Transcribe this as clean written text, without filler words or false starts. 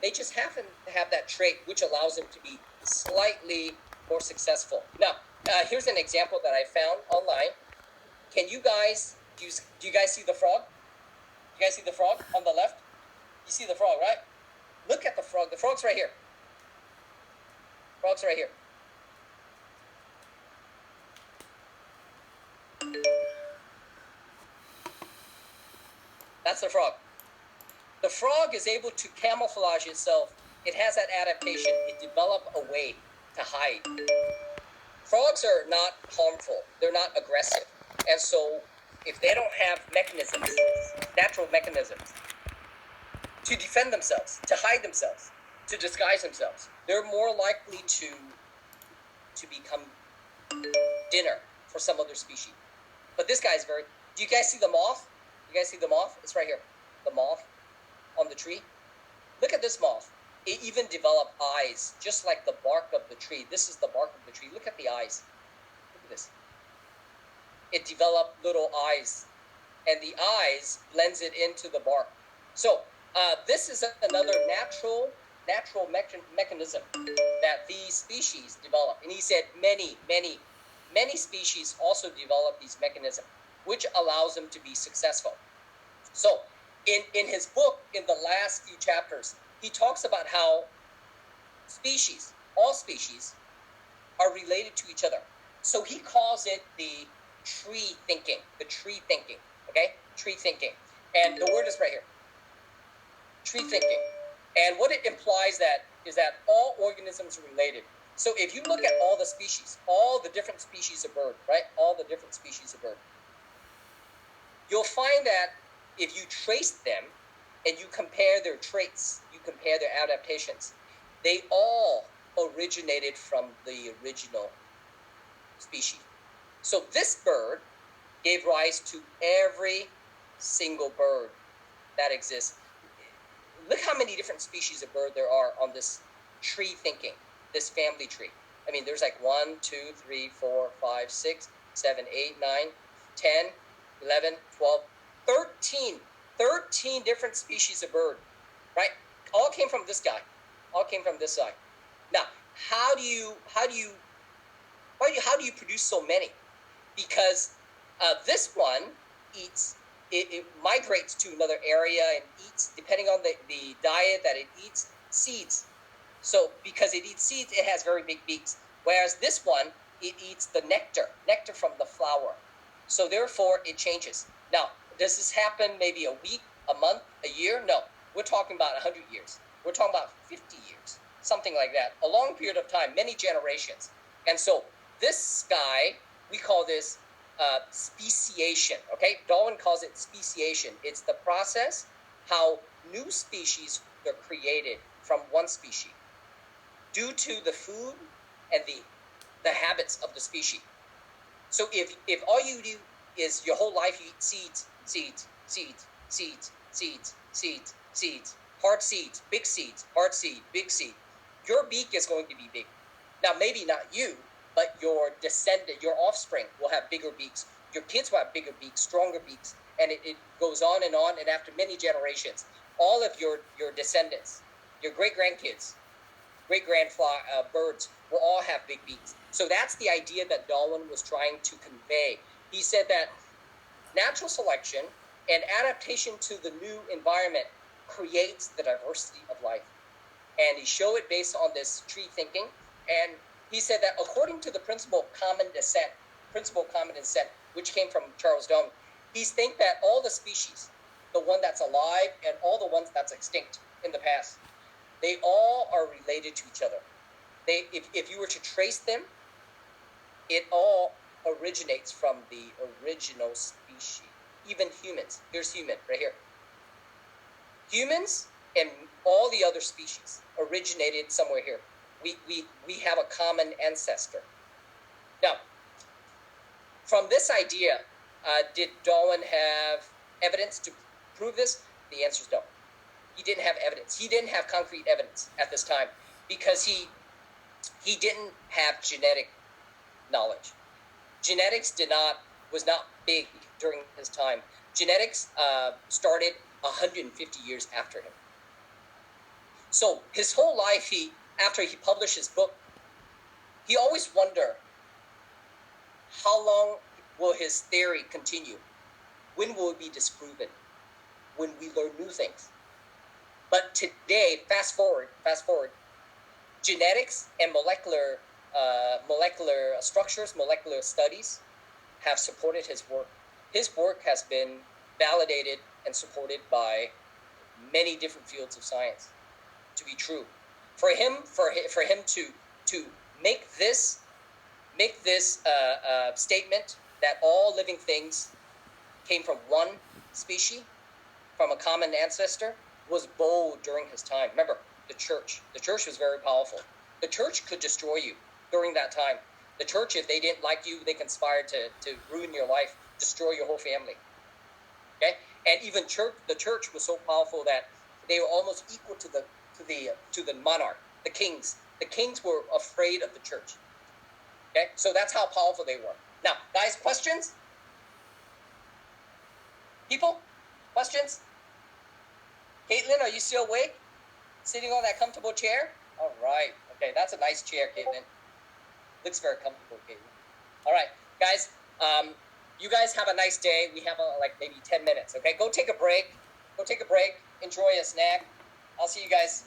They just happen to have that trait, which allows them to be slightly more successful. Now, here's an example that I found online. Can you guys do you guys see the frog? You guys see the frog on the left? You see the frog, right? Look at the frog. The frog's right here. Frog's right here. That's the frog. The frog is able to camouflage itself. It has that adaptation. It developed a way to hide. Frogs are not harmful. They're not aggressive. And so if they don't have mechanisms, natural mechanisms, to defend themselves, to hide themselves, to disguise themselves, they're more likely to become dinner for some other species. But this guy's very... Do you guys see the moth? You guys see the moth? It's right here. The moth on the tree. Look at this moth. It even developed eyes, just like the bark of the tree. This is the bark of the tree. Look at the eyes. Look at this. It developed little eyes, and the eyes blends it into the bark. So this is another natural mechanism that these species develop. And he said many species also develop these mechanisms, which allows them to be successful. So in his book, in the last few chapters, he talks about how all species, are related to each other. So he calls it the tree thinking, okay? Tree thinking. And the word is right here. Tree thinking. And what it implies is that all organisms are related. So if you look at all the species, all the different species of bird, right? All the different species of bird, you'll find that if you trace them and you compare their traits, you compare their adaptations, they all originated from the original species. So this bird gave rise to every single bird that exists. Look how many different species of bird there are on this tree thinking, this family tree. I mean, there's like 1, 2, 3, 4, 5, 6, 7, 8, 9, 10, 11, 12, 13 different species of bird, right? All came from this guy. All came from this side. Now, how do you produce so many? Because this one eats, it migrates to another area and eats, depending on the diet that it eats, seeds. So because it eats seeds, it has very big beaks. Whereas this one, it eats the nectar from the flower. So therefore, it changes. Now, does this happen maybe a week, a month, a year? No. We're talking about 100 years. We're talking about 50 years, something like that. A long period of time, many generations. And so this guy, we call this speciation, okay? Darwin calls it speciation. It's the process how new species are created from one species due to the food and the habits of the species. So if all you do is your whole life you eat seeds, hard seeds, big seeds, hard seed, big seed, your beak is going to be big. Now, maybe not you, but your descendant, your offspring will have bigger beaks. Your kids will have bigger beaks, stronger beaks, and it goes on, and after many generations, all of your descendants, your great-grandkids, birds will all have big beaks. So that's the idea that Darwin was trying to convey. He said that natural selection and adaptation to the new environment creates the diversity of life. And he showed it based on this tree thinking. And he said that according to the principle of common descent, which came from Charles Darwin, he thinks that all the species, the one that's alive and all the ones that's extinct in the past, they all are related to each other. If you were to trace them, it all originates from the original species. Even humans. Here's human right here. Humans and all the other species originated somewhere here. We have a common ancestor. Now, from this idea, did Darwin have evidence to prove this? The answer is no. He didn't have evidence. He didn't have concrete evidence at this time because he didn't have genetic knowledge. Genetics was not big during his time. Genetics started 150 years after him. So his whole life, after he published his book, he always wondered, how long will his theory continue? When will it be disproven? When we learn new things. But today, fast forward, genetics and molecular structures, molecular studies have supported his work. His work has been validated and supported by many different fields of science to be true. For him to make this statement that all living things came from one species, from a common ancestor, was bold during his time. Remember, the church was very powerful. The church could destroy you during that time. The church, if they didn't like you, they conspired to ruin your life, destroy your whole family. Okay, and even the church was so powerful that they were almost equal to the monarch, the kings. The kings were afraid of the church. Okay, so that's how powerful they were. Now, guys, questions? People, questions? Caitlin, are you still awake? Sitting on that comfortable chair? All right. Okay, that's a nice chair, Caitlin. Looks very comfortable, Caitlin. All right, guys. You guys have a nice day. We have like maybe 10 minutes. Okay, go take a break. Enjoy a snack. I'll see you guys